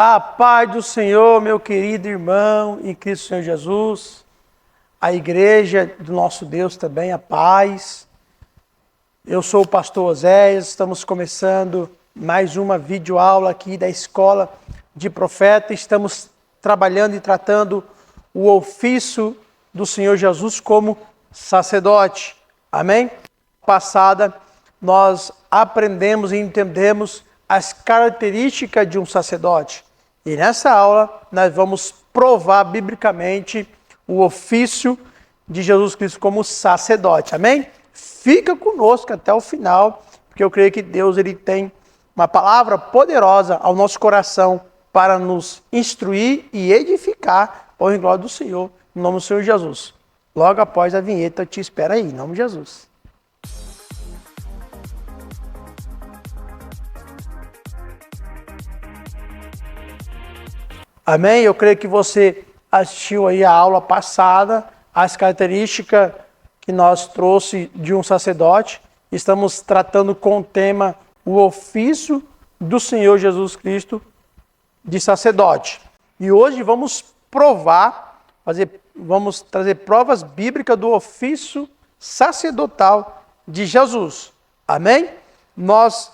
A paz do Senhor, meu querido irmão, em Cristo Senhor Jesus, a igreja do nosso Deus também, a paz. Eu sou o pastor Oséias, estamos começando mais uma videoaula aqui da Escola de Profeta. Estamos trabalhando e tratando o ofício do Senhor Jesus como sacerdote. Amém? Passada, nós aprendemos e entendemos as características de um sacerdote. E nessa aula nós vamos provar biblicamente o ofício de Jesus Cristo como sacerdote. Amém? Fica conosco até o final, porque eu creio que Deus ele tem uma palavra poderosa ao nosso coração para nos instruir e edificar para a glória do Senhor, em nome do Senhor Jesus. Logo após a vinheta, eu te espero aí, em nome de Jesus. Amém? Eu creio que você assistiu aí a aula passada, as características que nós trouxe de um sacerdote. Estamos tratando com o tema o ofício do Senhor Jesus Cristo de sacerdote. E hoje vamos vamos trazer provas bíblicas do ofício sacerdotal de Jesus. Amém? Nós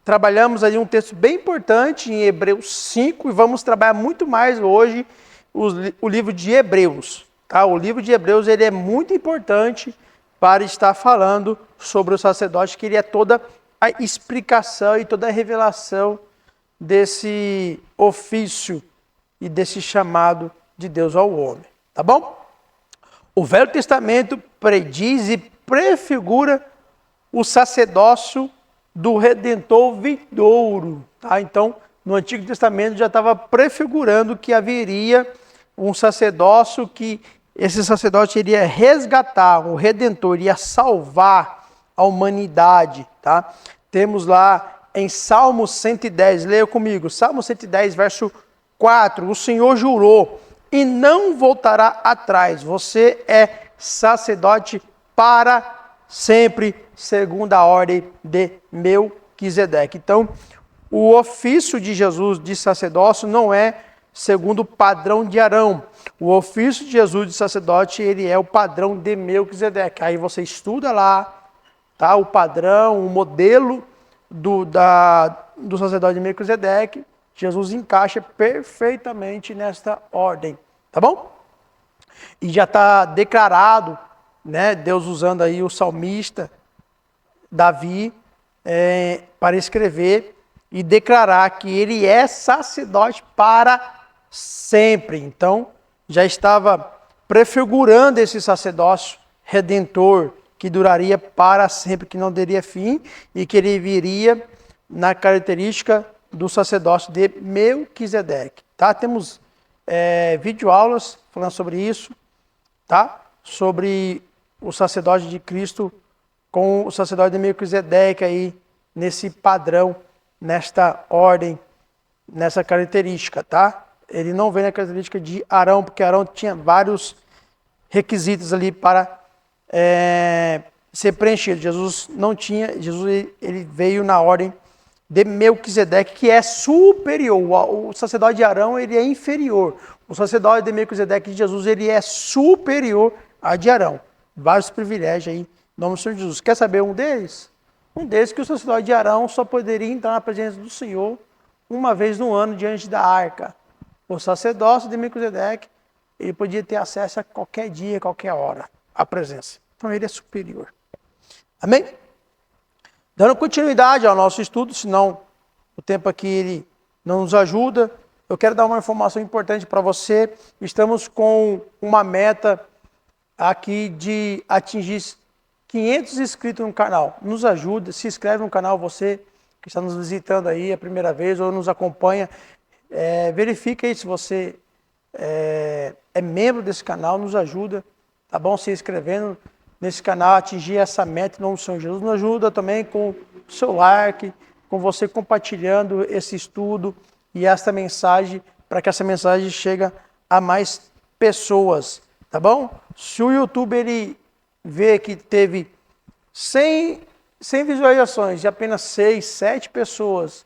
trabalhamos aí um texto bem importante em Hebreus 5 e vamos trabalhar muito mais hoje o livro de Hebreus. Tá? O livro de Hebreus ele é muito importante para estar falando sobre o sacerdote, que ele é toda a explicação e toda a revelação desse ofício e desse chamado de Deus ao homem. Tá bom? O Velho Testamento prediz e prefigura o sacerdócio do Redentor vindouro. Tá? Então, no Antigo Testamento já estava prefigurando que haveria um sacerdócio, que esse sacerdote iria resgatar, o Redentor iria salvar a humanidade. Tá? Temos lá em Salmo 110, leia comigo, Salmo 110, verso 4, o Senhor jurou e não voltará atrás, você é sacerdote para sempre, segundo a ordem de Melquisedeque. Então, o ofício de Jesus de sacerdócio não é segundo o padrão de Arão. O ofício de Jesus de sacerdote, ele é o padrão de Melquisedeque. Aí você estuda lá, tá? O padrão, o modelo do sacerdote de Melquisedeque. Jesus encaixa perfeitamente nesta ordem, tá bom? E já está declarado, né, Deus usando aí o salmista Davi para escrever e declarar que ele é sacerdote para sempre. Então, já estava prefigurando esse sacerdócio redentor que duraria para sempre, que não teria fim e que ele viria na característica do sacerdócio de Melquisedeque. Tá? Temos videoaulas falando sobre isso, tá? Sobre o sacerdote de Cristo com o sacerdote de Melquisedeque aí, nesse padrão, nesta ordem, nessa característica, tá? Ele não vem na característica de Arão, porque Arão tinha vários requisitos ali para ser preenchido. Jesus não tinha, Jesus ele veio na ordem de Melquisedeque, que é superior. O sacerdote de Arão ele é inferior. O sacerdote de Melquisedeque de Jesus ele é superior a de Arão. Vários privilégios aí, em nome do Senhor Jesus. Quer saber um deles? Um deles que o sacerdote de Arão só poderia entrar na presença do Senhor uma vez no ano diante da arca. O sacerdócio de Melquisedeque, ele podia ter acesso a qualquer dia, qualquer hora, à presença. Então ele é superior. Amém? Dando continuidade ao nosso estudo, senão o tempo aqui ele não nos ajuda, eu quero dar uma informação importante para você. Estamos com uma meta aqui de atingir 500 inscritos no canal. Nos ajuda, se inscreve no canal, você que está nos visitando aí a primeira vez ou nos acompanha, verifique aí se você é membro desse canal, nos ajuda, tá bom? Se inscrevendo nesse canal, atingir essa meta em nome do Senhor Jesus. Nos ajuda também com o seu like, com você compartilhando esse estudo e esta mensagem, para que essa mensagem chegue a mais pessoas, tá bom? Se o YouTube ele vê que teve 100 visualizações de apenas 6, 7 pessoas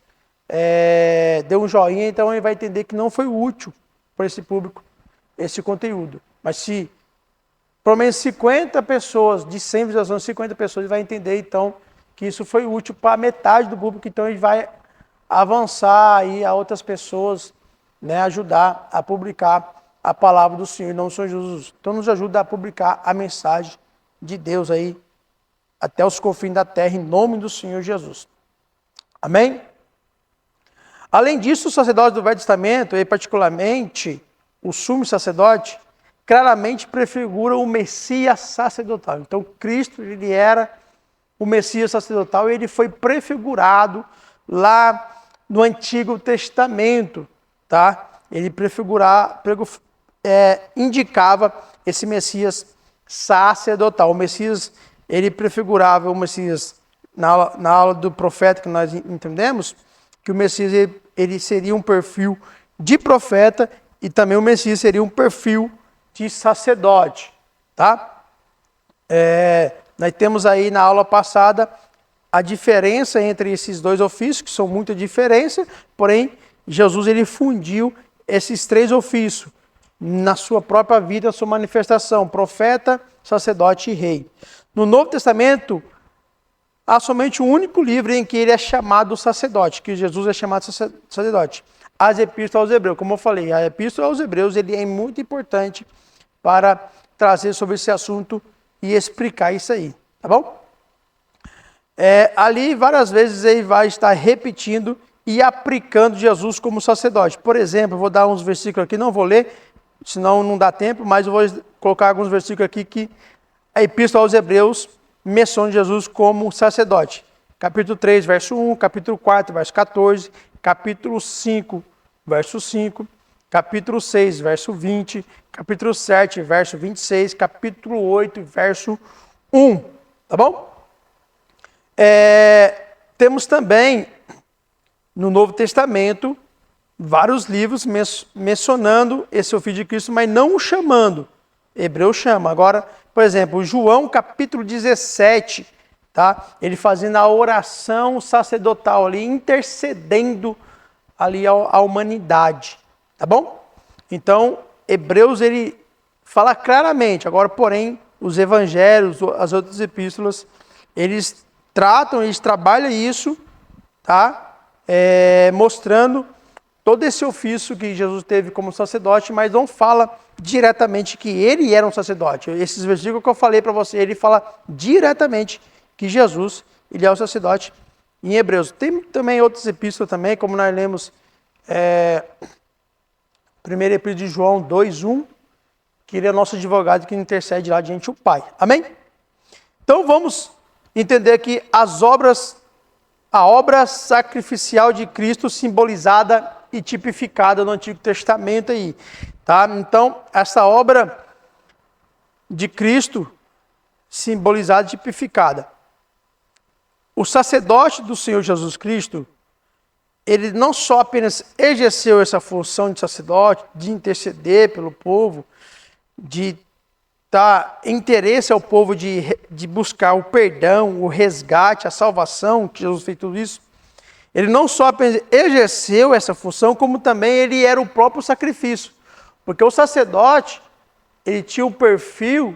deu um joinha, então ele vai entender que não foi útil para esse público esse conteúdo. Mas se pelo menos 50 pessoas, de 100 visualizações, 50 pessoas, ele vai entender então que isso foi útil para metade do público, então ele vai avançar aí a outras pessoas, né, ajudar a publicar a palavra do Senhor, não do Senhor Jesus. Então nos ajuda a publicar a mensagem de Deus aí até os confins da terra, em nome do Senhor Jesus. Amém? Além disso, os sacerdotes do Velho Testamento, e particularmente o sumo sacerdote, claramente prefigura o Messias sacerdotal. Então Cristo, ele era o Messias sacerdotal e ele foi prefigurado lá no Antigo Testamento, tá? Ele indicava esse Messias sacerdotal. O Messias, ele prefigurava o Messias, na aula do profeta que nós entendemos, que o Messias ele seria um perfil de profeta e também o Messias seria um perfil de sacerdote, tá? Nós temos aí na aula passada a diferença entre esses dois ofícios, que são muita diferença, porém Jesus ele fundiu esses três ofícios na sua própria vida, na sua manifestação, profeta, sacerdote e rei. No Novo Testamento, há somente um único livro em que ele é chamado sacerdote, que Jesus é chamado sacerdote. As Epístolas aos Hebreus. Como eu falei, a Epístola aos Hebreus ele é muito importante para trazer sobre esse assunto e explicar isso aí, tá bom? Ali, várias vezes, ele vai estar repetindo e aplicando Jesus como sacerdote. Por exemplo, eu vou dar uns versículos aqui, não vou ler, senão não dá tempo, mas eu vou colocar alguns versículos aqui que a Epístola aos Hebreus menciona Jesus como sacerdote. Capítulo 3, verso 1, capítulo 4, verso 14, capítulo 5, verso 5, capítulo 6, verso 20, capítulo 7, verso 26, capítulo 8, verso 1. Tá bom? Temos também, no Novo Testamento, vários livros mencionando esse ofício de Cristo, mas não o chamando. Hebreu chama. Agora, por exemplo, João capítulo 17, tá? Ele fazendo a oração sacerdotal ali, intercedendo ali à humanidade, tá bom? Então, Hebreus ele fala claramente. Agora, porém, os evangelhos, as outras epístolas, eles trabalham isso, tá? Mostrando todo esse ofício que Jesus teve como sacerdote, mas não fala diretamente que ele era um sacerdote. Esses versículos que eu falei para você, ele fala diretamente que Jesus, ele é o sacerdote em Hebreus. Tem também outras epístolas também, como nós lemos, 1 Epístola de João 2:1, que ele é nosso advogado que intercede lá diante do Pai. Amém? Então vamos entender que a obra sacrificial de Cristo simbolizada e tipificada no Antigo Testamento aí, tá? Então, essa obra de Cristo simbolizada e tipificada. O sacerdote do Senhor Jesus Cristo, ele não só apenas exerceu essa função de sacerdote, de interceder pelo povo, de dar interesse ao povo de buscar o perdão, o resgate, a salvação, que Jesus fez tudo isso. Ele não só apenas exerceu essa função, como também ele era o próprio sacrifício. Porque o sacerdote, ele tinha o perfil,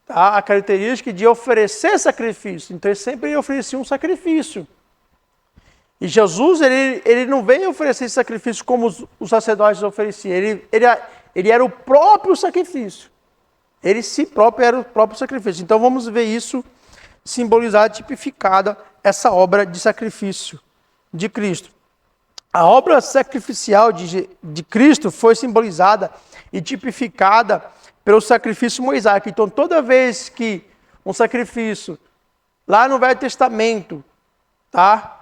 tá, a característica de oferecer sacrifício. Então ele sempre oferecia um sacrifício. E Jesus, ele não veio oferecer esse sacrifício como os sacerdotes ofereciam. Ele era o próprio sacrifício. Ele si próprio era o próprio sacrifício. Então vamos ver isso simbolizado, tipificada, essa obra de sacrifício de Cristo. A obra sacrificial de Cristo foi simbolizada e tipificada pelo sacrifício mosaico. Então toda vez que um sacrifício, lá no Velho Testamento, tá?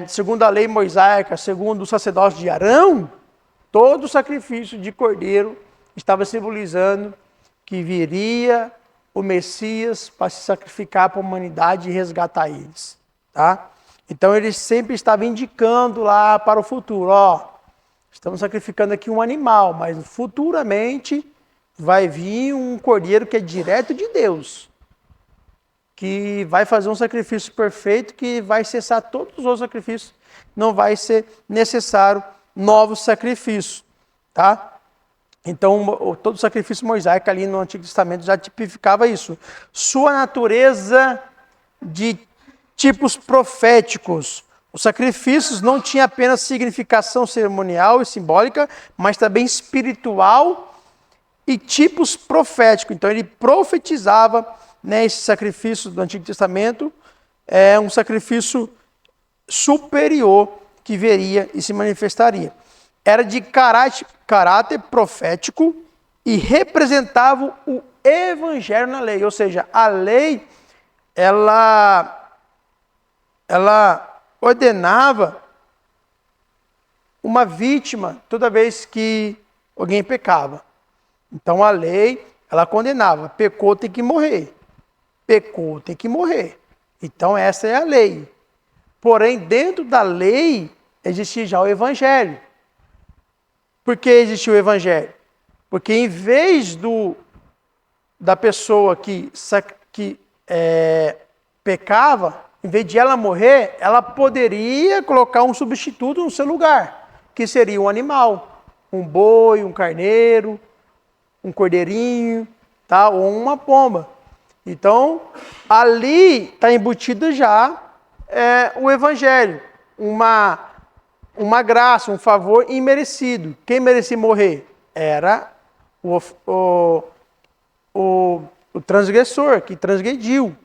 Segundo a lei mosaica, segundo o sacerdócio de Arão, todo sacrifício de cordeiro estava simbolizando que viria o Messias para se sacrificar para a humanidade e resgatar eles, tá? Então ele sempre estava indicando lá para o futuro, estamos sacrificando aqui um animal, mas futuramente vai vir um cordeiro que é direto de Deus, que vai fazer um sacrifício perfeito, que vai cessar todos os outros sacrifícios não vai ser necessário novos sacrifícios, tá? Então, todo o sacrifício mosaico ali no Antigo Testamento já tipificava isso. Sua natureza de tipos proféticos. Os sacrifícios não tinham apenas significação cerimonial e simbólica, mas também espiritual e tipos proféticos. Então, ele profetizava, né, esse sacrifício do Antigo Testamento, é um sacrifício superior que viria e se manifestaria. Era de caráter profético e representava o evangelho na lei. Ou seja, a lei, ela ordenava uma vítima toda vez que alguém pecava. Então a lei, ela condenava. Pecou, tem que morrer. Pecou, tem que morrer. Então essa é a lei. Porém, dentro da lei, existia já o evangelho. Por que existiu o evangelho? Porque em vez da pessoa que pecava, em vez de ela morrer, ela poderia colocar um substituto no seu lugar, que seria um animal, um boi, um carneiro, um cordeirinho, tá? Ou uma pomba. Então, ali está embutido já o evangelho, uma graça, um favor imerecido. Quem merecia morrer? Era o transgressor, que transgrediu,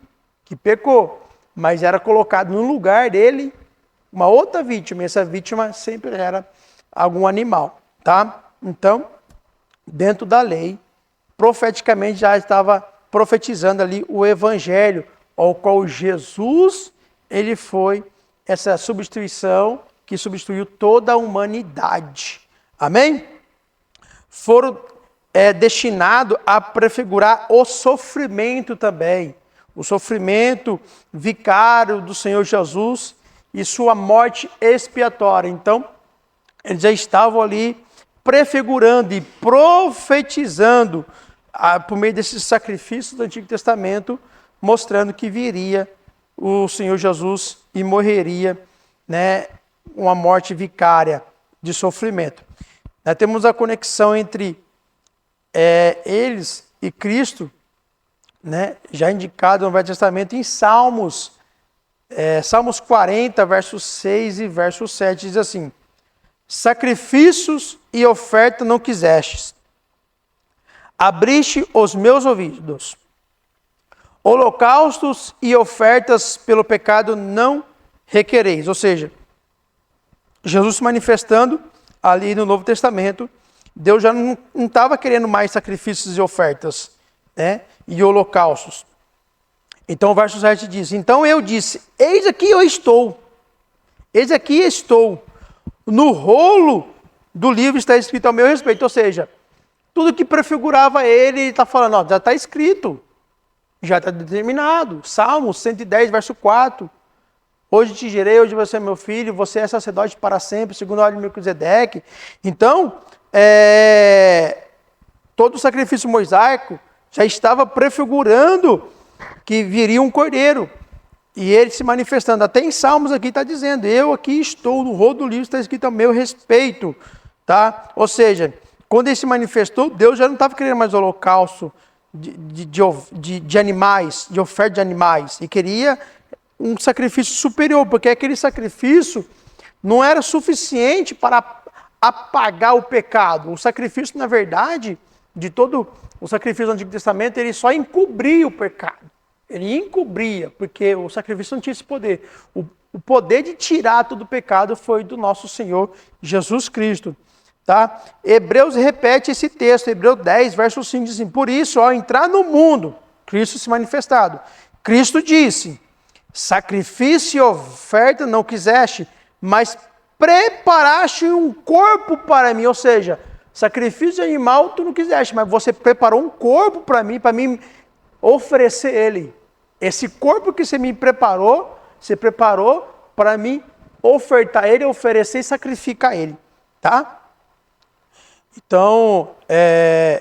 que pecou. Mas era colocado no lugar dele uma outra vítima. E essa vítima sempre era algum animal, tá? Então, dentro da lei, profeticamente já estava profetizando ali o evangelho, ao qual Jesus, ele foi essa substituição que substituiu toda a humanidade. Amém? Foram destinados a prefigurar o sofrimento também. O sofrimento vicário do Senhor Jesus e sua morte expiatória. Então, eles já estavam ali prefigurando e profetizando por meio desses sacrifícios do Antigo Testamento, mostrando que viria o Senhor Jesus e morreria, né, uma morte vicária de sofrimento. Nós temos a conexão entre eles e Cristo, né, já indicado no Velho Testamento em Salmos. Salmos 40, versos 6 e verso 7, diz assim: sacrifícios e oferta não quisestes, abriste os meus ouvidos. Holocaustos e ofertas pelo pecado não requereis. Ou seja, Jesus se manifestando ali no Novo Testamento, Deus já não estava querendo mais sacrifícios e ofertas, né, e holocaustos. Então o verso 7 diz: então eu disse, eis aqui eu estou, eis aqui estou, no rolo do livro está escrito ao meu respeito. Ou seja, tudo que prefigurava ele está falando, ó, já está escrito, já está determinado. Salmos 110, verso 4. Hoje te gerei, hoje você é meu filho, você é sacerdote para sempre, segundo a ordem de Melquisedeque. Então, todo o sacrifício mosaico já estava prefigurando que viria um cordeiro. E ele se manifestando. Até em Salmos aqui está dizendo, eu aqui estou, no rolo do livro está escrito a meu respeito. Tá? Ou seja, quando ele se manifestou, Deus já não estava querendo mais holocausto de animais, de oferta de animais. E queria um sacrifício superior, porque aquele sacrifício não era suficiente para apagar o pecado. O sacrifício, na verdade, de todo o sacrifício do Antigo Testamento, ele só encobria o pecado. Ele encobria, porque o sacrifício não tinha esse poder. O poder de tirar todo o pecado foi do nosso Senhor Jesus Cristo. Tá? Hebreus repete esse texto, Hebreus 10, verso 5, diz assim: por isso, ao entrar no mundo, Cristo se manifestado, Cristo disse, sacrifício e oferta não quiseste, mas preparaste um corpo para mim. Ou seja, sacrifício de animal tu não quiseste, mas você preparou um corpo para mim oferecer ele. Esse corpo que você me preparou, você preparou para mim ofertar ele, oferecer e sacrificar ele. Tá? Então,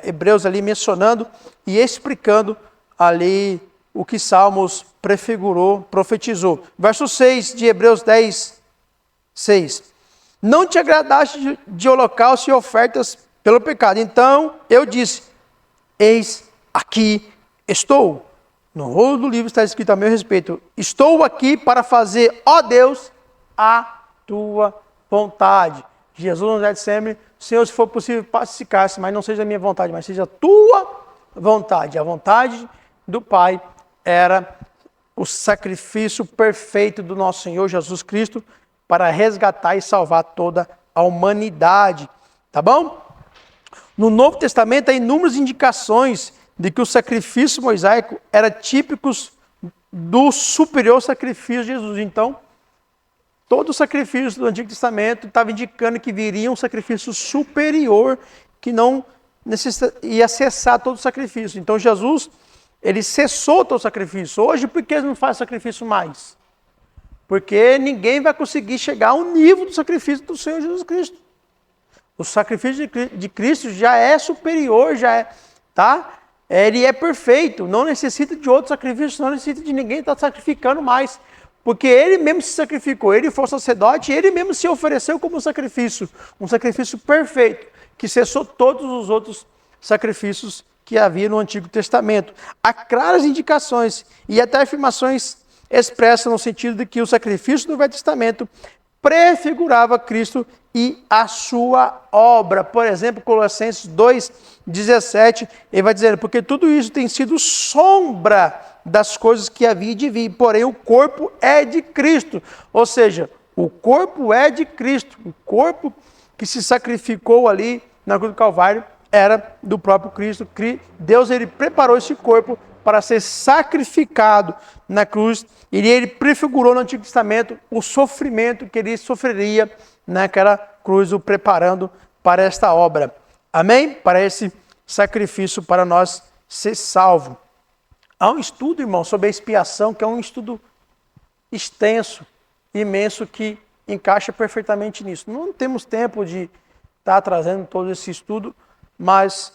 Hebreus ali mencionando e explicando ali o que Salmos prefigurou, profetizou. Verso 6 de Hebreus 10, 6. Não te agradaste de holocausto e ofertas pelo pecado. Então eu disse, eis aqui estou. No rolo do livro está escrito a meu respeito, estou aqui para fazer, ó Deus, a tua vontade. Jesus no Getsemane, Senhor, se for possível, pacificar-se, mas não seja a minha vontade, mas seja a tua vontade. A vontade do Pai era o sacrifício perfeito do nosso Senhor Jesus Cristo para resgatar e salvar toda a humanidade. Tá bom? No Novo Testamento há inúmeras indicações de que o sacrifício mosaico era típico do superior sacrifício de Jesus. Então, todo o sacrifício do Antigo Testamento estava indicando que viria um sacrifício superior que não ia cessar todo o sacrifício. Então, Jesus, ele cessou todo o sacrifício. Hoje, por que ele não faz sacrifício mais? Porque ninguém vai conseguir chegar ao nível do sacrifício do Senhor Jesus Cristo. O sacrifício de Cristo já é superior, já é, tá? Ele é perfeito, não necessita de outro sacrifício, não necessita de ninguém estar sacrificando mais. Porque ele mesmo se sacrificou, ele foi sacerdote, ele mesmo se ofereceu como um sacrifício perfeito, que cessou todos os outros sacrifícios que havia no Antigo Testamento. Há claras indicações e até afirmações expressas no sentido de que o sacrifício do Velho Testamento prefigurava Cristo e a sua obra. Por exemplo, Colossenses 2,17, ele vai dizer, porque tudo isso tem sido sombra das coisas que havia de vir, porém o corpo é de Cristo. Ou seja, o corpo é de Cristo. O corpo que se sacrificou ali na cruz do Calvário era do próprio Cristo. Deus, ele preparou esse corpo para ser sacrificado na cruz, e ele prefigurou no Antigo Testamento o sofrimento que ele sofreria naquela cruz, o preparando para esta obra. Amém? Para esse sacrifício, para nós ser salvo. Há um estudo, irmão, sobre a expiação, que é um estudo extenso, imenso, que encaixa perfeitamente nisso. Não temos tempo de estar trazendo todo esse estudo, mas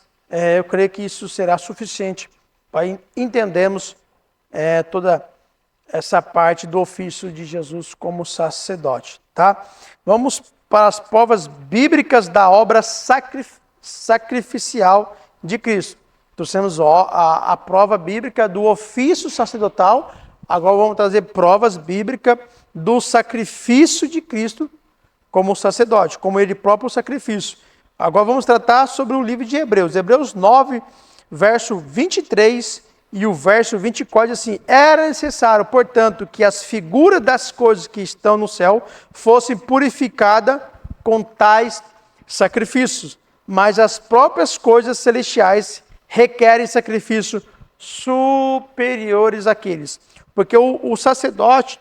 eu creio que isso será suficiente para entendermos toda essa parte do ofício de Jesus como sacerdote, tá? Vamos para as provas bíblicas da obra sacrificial de Cristo. Trouxemos a prova bíblica do ofício sacerdotal, agora vamos trazer provas bíblicas do sacrifício de Cristo como sacerdote, como ele próprio sacrifício. Agora vamos tratar sobre o livro de Hebreus. Hebreus 9, verso 23 e o verso 24 diz assim, era necessário, portanto, que as figuras das coisas que estão no céu fossem purificadas com tais sacrifícios, mas as próprias coisas celestiais requerem sacrifícios superiores àqueles. Porque o sacerdote,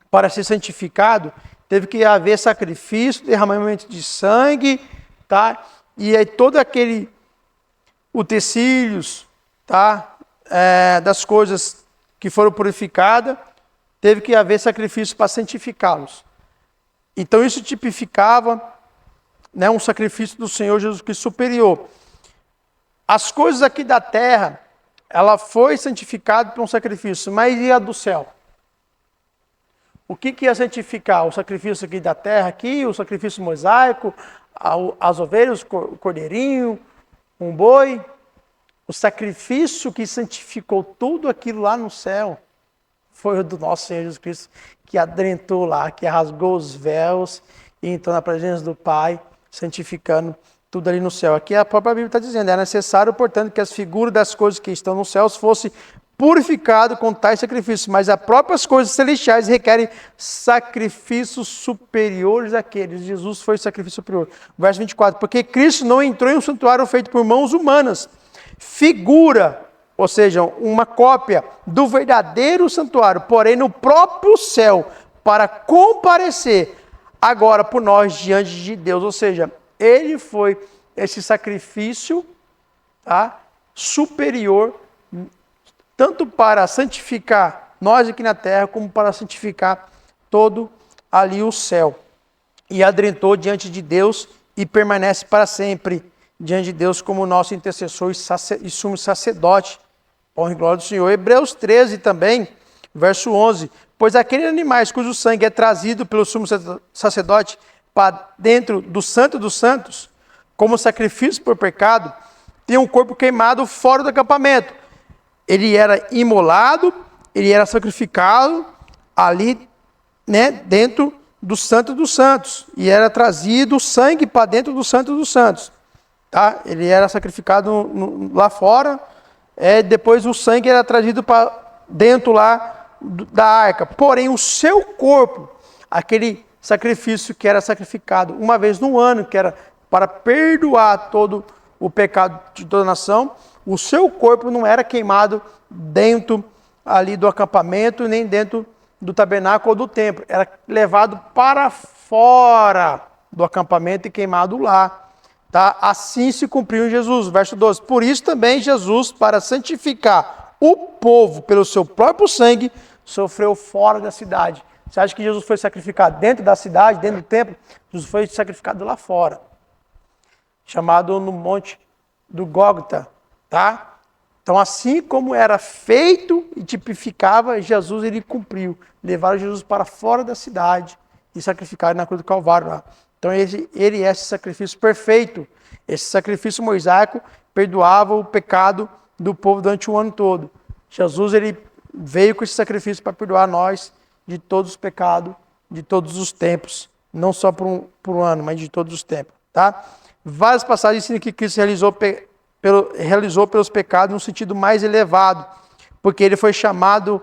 para ser santificado, teve que haver sacrifício, derramamento de sangue, tá? E aí todo aquele utensílios, tá? Das coisas que foram purificadas, teve que haver sacrifício para santificá-los. Então isso tipificava, né, um sacrifício do Senhor Jesus Cristo superior. As coisas aqui da terra, ela foi santificada por um sacrifício, mas e a do céu? O que ia santificar? O sacrifício aqui da terra, aqui, o sacrifício mosaico, as ovelhas, o cordeirinho, um boi? O sacrifício que santificou tudo aquilo lá no céu foi o do nosso Senhor Jesus Cristo, que adentrou lá, que rasgou os véus e entrou na presença do Pai, santificando tudo ali no céu. Aqui a própria Bíblia está dizendo, é necessário, portanto, que as figuras das coisas que estão nos céus fossem purificadas com tais sacrifícios, mas as próprias coisas celestiais requerem sacrifícios superiores àqueles. Jesus foi o sacrifício superior. Verso 24, porque Cristo não entrou em um santuário feito por mãos humanas, figura, ou seja, uma cópia do verdadeiro santuário, porém no próprio céu, para comparecer agora por nós diante de Deus. Ou seja, ele foi esse sacrifício, tá, superior, tanto para santificar nós aqui na terra, como para santificar todo ali o céu. E adentrou diante de Deus e permanece para sempre diante de Deus como nosso intercessor e sumo sacerdote. Honra e glória do Senhor. Hebreus 13 também, verso 11. Pois aqueles animais cujo sangue é trazido pelo sumo sacerdote para dentro do Santo dos Santos, como sacrifício por pecado, tinha um corpo queimado fora do acampamento. Ele era imolado, ele era sacrificado ali, né, dentro do Santo dos Santos. E era trazido o sangue para dentro do Santo dos Santos. Tá? Ele era sacrificado lá fora, depois o sangue era trazido para dentro lá da arca. Porém, o seu corpo, aquele sacrifício que era sacrificado uma vez no ano, que era para perdoar todo o pecado de toda a nação, o seu corpo não era queimado dentro ali do acampamento, nem dentro do tabernáculo ou do templo. Era levado para fora do acampamento e queimado lá. Tá? Assim se cumpriu em Jesus, verso 12. Por isso também Jesus, para santificar o povo pelo seu próprio sangue, sofreu fora da cidade. Você acha que Jesus foi sacrificado dentro da cidade, dentro do templo? Jesus foi sacrificado lá fora, chamado no monte do Gólgota, tá? Então, assim como era feito e tipificava, Jesus ele cumpriu. Levaram Jesus para fora da cidade e sacrificaram na cruz do Calvário lá. Então, ele é esse sacrifício perfeito. Esse sacrifício mosaico perdoava o pecado do povo durante o ano todo. Jesus ele veio com esse sacrifício para perdoar nós de todos os pecados, de todos os tempos. Não só por um ano, mas de todos os tempos. Tá? Várias passagens ensinam que Cristo realizou pelos pecados no sentido mais elevado, porque ele foi chamado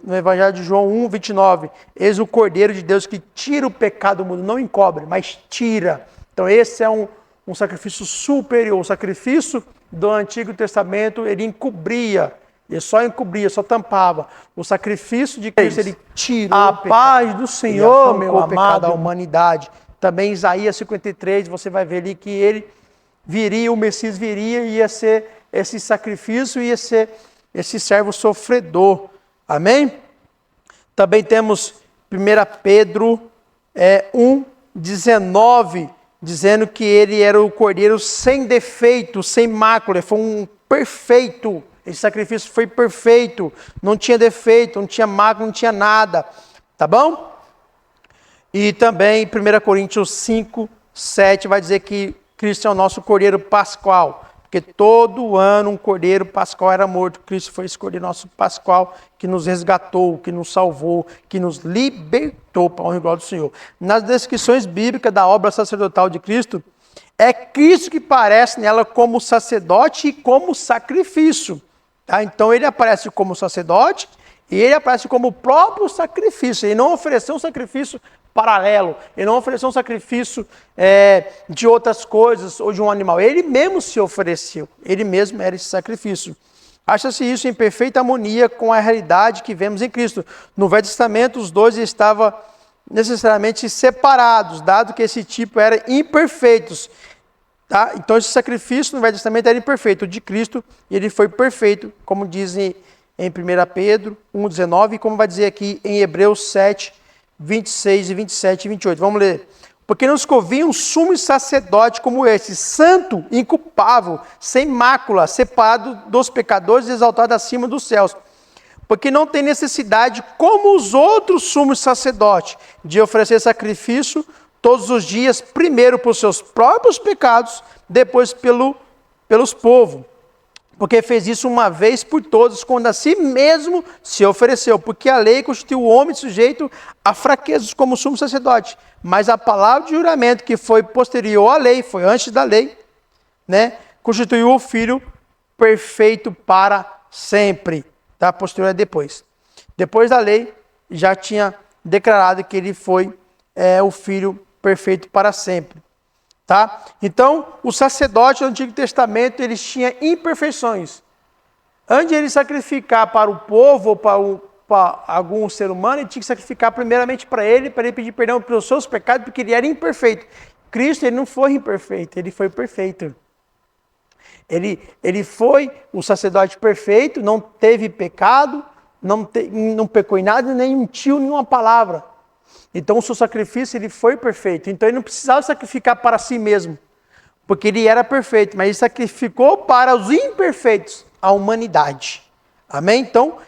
no Evangelho de João 1, 29, eis o Cordeiro de Deus que tira o pecado do mundo, não encobre, mas tira. Então esse é um sacrifício superior. O sacrifício do Antigo Testamento, ele encobria, ele só encobria, só tampava. O sacrifício de Cristo, ele tirou a paz do Senhor, meu amado, da humanidade. Também Isaías 53, você vai ver ali que ele viria, o Messias viria e ia ser esse sacrifício, ia ser esse servo sofredor. Amém? Também temos 1 Pedro 1,19, dizendo que ele era o cordeiro sem defeito, sem mácula, foi um perfeito. Esse sacrifício foi perfeito, não tinha defeito, não tinha mácula, não tinha nada. Tá bom? E também 1 Coríntios 5, 7 vai dizer que Cristo é o nosso cordeiro pascual. Porque todo ano um cordeiro pascual era morto. Cristo foi esse cordeiro nosso pascual que nos resgatou, que nos salvou, que nos libertou para a honra e glória do Senhor. Nas descrições bíblicas da obra sacerdotal de Cristo, é Cristo que aparece nela como sacerdote e como sacrifício. Tá? Então ele aparece como sacerdote e ele aparece como o próprio sacrifício. Ele não ofereceu um sacrifício paralelo, ele não ofereceu um sacrifício de outras coisas ou de um animal. Ele mesmo se ofereceu, ele mesmo era esse sacrifício. Acha-se isso em perfeita harmonia com a realidade que vemos em Cristo. No Velho Testamento, os dois estavam necessariamente separados, dado que esse tipo era imperfeitos. Tá? Então esse sacrifício no Velho Testamento era imperfeito. O de Cristo, ele foi perfeito, como dizem em 1 Pedro 1,19 e como vai dizer aqui em Hebreus 7, 26 e 27 e 28. Vamos ler. Porque nos convinha um sumo sacerdote como esse, santo, inculpável, sem mácula, separado dos pecadores e exaltado acima dos céus. Porque não tem necessidade, como os outros sumos sacerdotes, de oferecer sacrifício todos os dias, primeiro por seus próprios pecados, depois pelos povos. Porque fez isso uma vez por todas, quando a si mesmo se ofereceu. Porque a lei constituiu o homem sujeito a fraquezas como sumo sacerdote. Mas a palavra de juramento que foi posterior à lei, foi antes da lei, né, constituiu o Filho perfeito para sempre. Tá? Posterior é depois. Depois da lei, já tinha declarado que ele foi o Filho perfeito para sempre. Tá? Então, o sacerdote do Antigo Testamento, eles tinham imperfeições. Antes de ele sacrificar para o povo ou para algum ser humano, ele tinha que sacrificar primeiramente para ele pedir perdão pelos seus pecados, porque ele era imperfeito. Cristo, ele não foi imperfeito, ele foi perfeito. Ele foi o sacerdote perfeito, não teve pecado, não pecou em nada, nem mentiu nenhuma palavra. Então o seu sacrifício ele foi perfeito. Então ele não precisava sacrificar para si mesmo, porque ele era perfeito, mas ele sacrificou para os imperfeitos, a humanidade. Amém? Então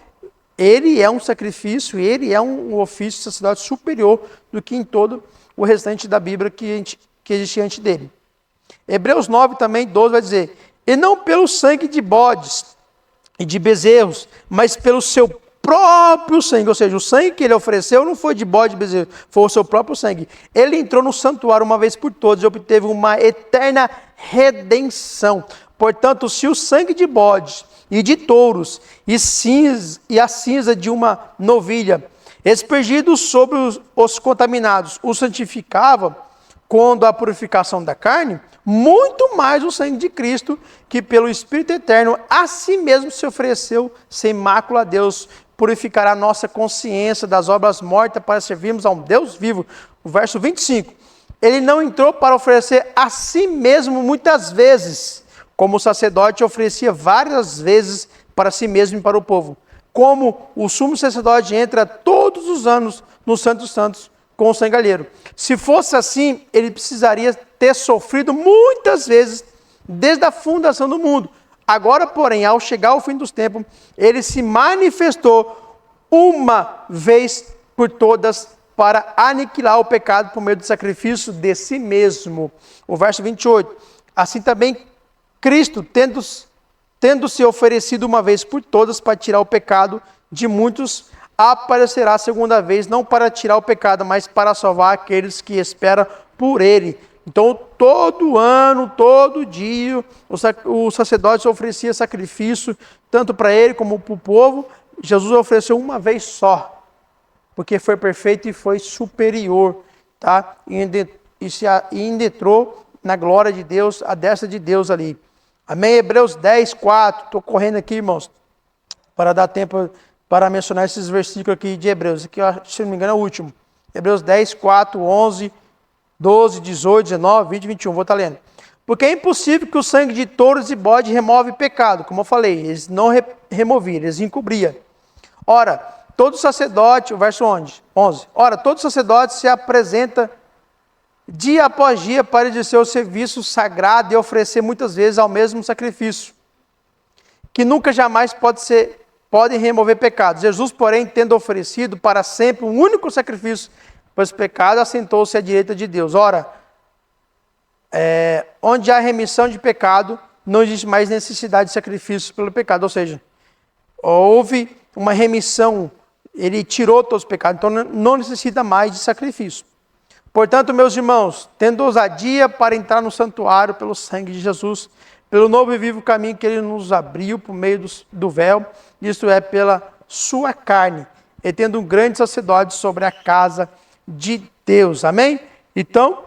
Ele é um sacrifício, ele é um ofício de sacerdote superior do que em todo o restante da Bíblia que existia antes dele. Hebreus 9 também, 12 vai dizer, e não pelo sangue de bodes e de bezerros, mas pelo seu próprio sangue, ou seja, o sangue que ele ofereceu não foi de bode e bezerro, foi o seu próprio sangue. Ele entrou no santuário uma vez por todas e obteve uma eterna redenção. Portanto, se o sangue de bodes e de touros e a cinza de uma novilha, aspergidos sobre os contaminados, o santificava, quando a purificação da carne, muito mais o sangue de Cristo, que pelo Espírito Eterno a si mesmo se ofereceu sem mácula a Deus, purificará a nossa consciência das obras mortas para servirmos a um Deus vivo. O verso 25. Ele não entrou para oferecer a si mesmo muitas vezes, como o sacerdote oferecia várias vezes para si mesmo e para o povo. Como o sumo sacerdote entra todos os anos no Santo dos Santos com o sangue alheiro. Se fosse assim, ele precisaria ter sofrido muitas vezes desde a fundação do mundo. Agora, porém, ao chegar ao fim dos tempos, ele se manifestou uma vez por todas para aniquilar o pecado por meio do sacrifício de si mesmo. O verso 28. Assim também, Cristo, tendo se oferecido uma vez por todas para tirar o pecado de muitos, aparecerá a segunda vez, não para tirar o pecado, mas para salvar aqueles que esperam por ele. Então, todo ano, todo dia, o sacerdote oferecia sacrifício, tanto para ele como para o povo. Jesus ofereceu uma vez só, porque foi perfeito e foi superior, tá? E ainda entrou na glória de Deus, a destra de Deus ali. Amém? Hebreus 10, 4. Estou correndo aqui, irmãos, para dar tempo para mencionar esses versículos aqui de Hebreus. Aqui, se não me engano, é o último. Hebreus 10, 4, 11, 12, 18, 19, 20, 21. Vou estar lendo. Porque é impossível que o sangue de touros e bode remove pecado. Como eu falei, eles não removiam, eles encobriam. Ora, todo sacerdote, o verso 11. Ora, todo sacerdote se apresenta dia após dia para exercer o serviço sagrado e oferecer muitas vezes ao mesmo sacrifício, que nunca jamais podem remover pecados. Jesus, porém, tendo oferecido para sempre um único sacrifício para os pecados, assentou-se à direita de Deus. Ora, onde há remissão de pecado, não existe mais necessidade de sacrifício pelo pecado. Ou seja, houve uma remissão, ele tirou todos os pecados, então não necessita mais de sacrifício. Portanto, meus irmãos, tendo ousadia para entrar no santuário pelo sangue de Jesus, pelo novo e vivo caminho que ele nos abriu por meio do véu, isto é, pela sua carne, e tendo um grande sacerdote sobre a casa de Deus. Amém? Então,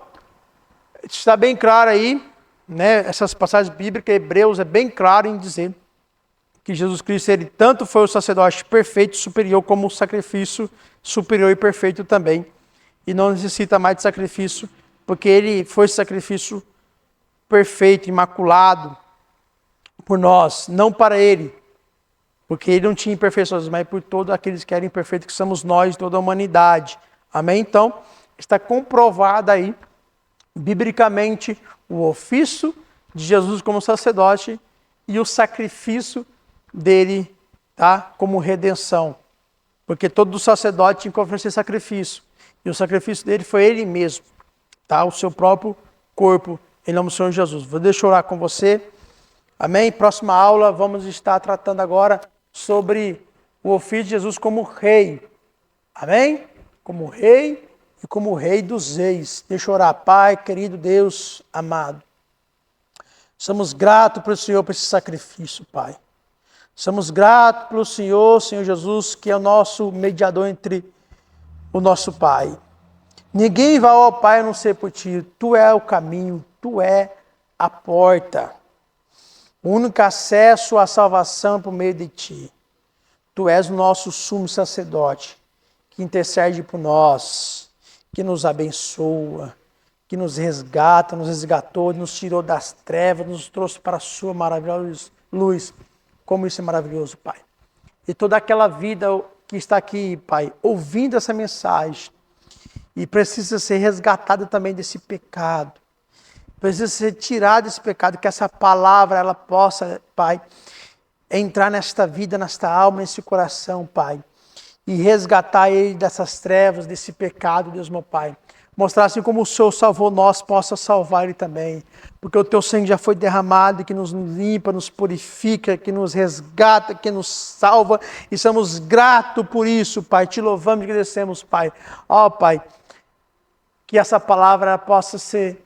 está bem claro aí, né, essas passagens bíblicas, Hebreus é bem claro em dizer que Jesus Cristo, ele tanto foi o sacerdote perfeito, superior, como o sacrifício superior e perfeito também. E não necessita mais de sacrifício, porque ele foi sacrifício perfeito, imaculado por nós, não para ele, porque ele não tinha imperfeições, mas por todos aqueles que eram imperfeitos, que somos nós, toda a humanidade. Amém? Então, está comprovado aí, biblicamente, o ofício de Jesus como sacerdote e o sacrifício dele, tá? Como redenção. Porque todo sacerdote tinha que oferecer sacrifício. E o sacrifício dele foi ele mesmo, tá? O seu próprio corpo, em nome do Senhor Jesus. Deixa eu orar com você. Amém? Próxima aula, vamos estar tratando agora sobre o ofício de Jesus como rei. Amém? Como rei e como rei dos reis. Deixa eu orar. Pai, querido Deus, amado. Somos gratos para o Senhor por esse sacrifício, Pai. Somos gratos pelo Senhor, Senhor Jesus, que é o nosso mediador entre o nosso Pai. Ninguém vai ao Pai a não ser por Ti. Tu é o caminho, Tu é a porta. O único acesso à salvação por meio de Ti. Tu és o nosso sumo sacerdote, que intercede por nós, que nos abençoa, que nos resgata, nos resgatou, nos tirou das trevas, nos trouxe para a Sua maravilhosa luz. Como isso é maravilhoso, Pai. E toda aquela vida que está aqui, Pai, ouvindo essa mensagem, e precisa ser resgatada também desse pecado, precisa ser tirada desse pecado, que essa palavra, ela possa, Pai, entrar nesta vida, nesta alma, nesse coração, Pai, e resgatar ele dessas trevas, desse pecado, Deus meu Pai. Mostrar assim como o Senhor salvou nós, possa salvar ele também. Porque o teu sangue já foi derramado, que nos limpa, nos purifica, que nos resgata, que nos salva. E somos gratos por isso, Pai. Te louvamos e agradecemos, Pai. Ó, Pai, que essa palavra possa ser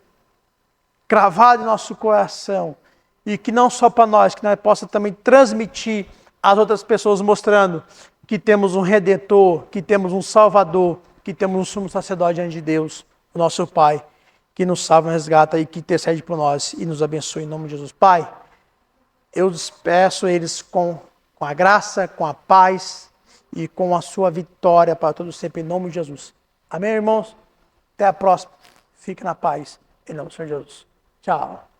cravada em nosso coração. E que não só para nós, que nós possa também transmitir às outras pessoas, mostrando que temos um Redentor, que temos um Salvador, que temos um sumo sacerdote diante de Deus, o nosso Pai, que nos salva, resgata e que intercede por nós e nos abençoe em nome de Jesus. Pai, eu despeço eles com a graça, com a paz e com a sua vitória para todos sempre, em nome de Jesus. Amém, irmãos? Até a próxima. Fique na paz, em nome do Senhor Jesus. Tchau.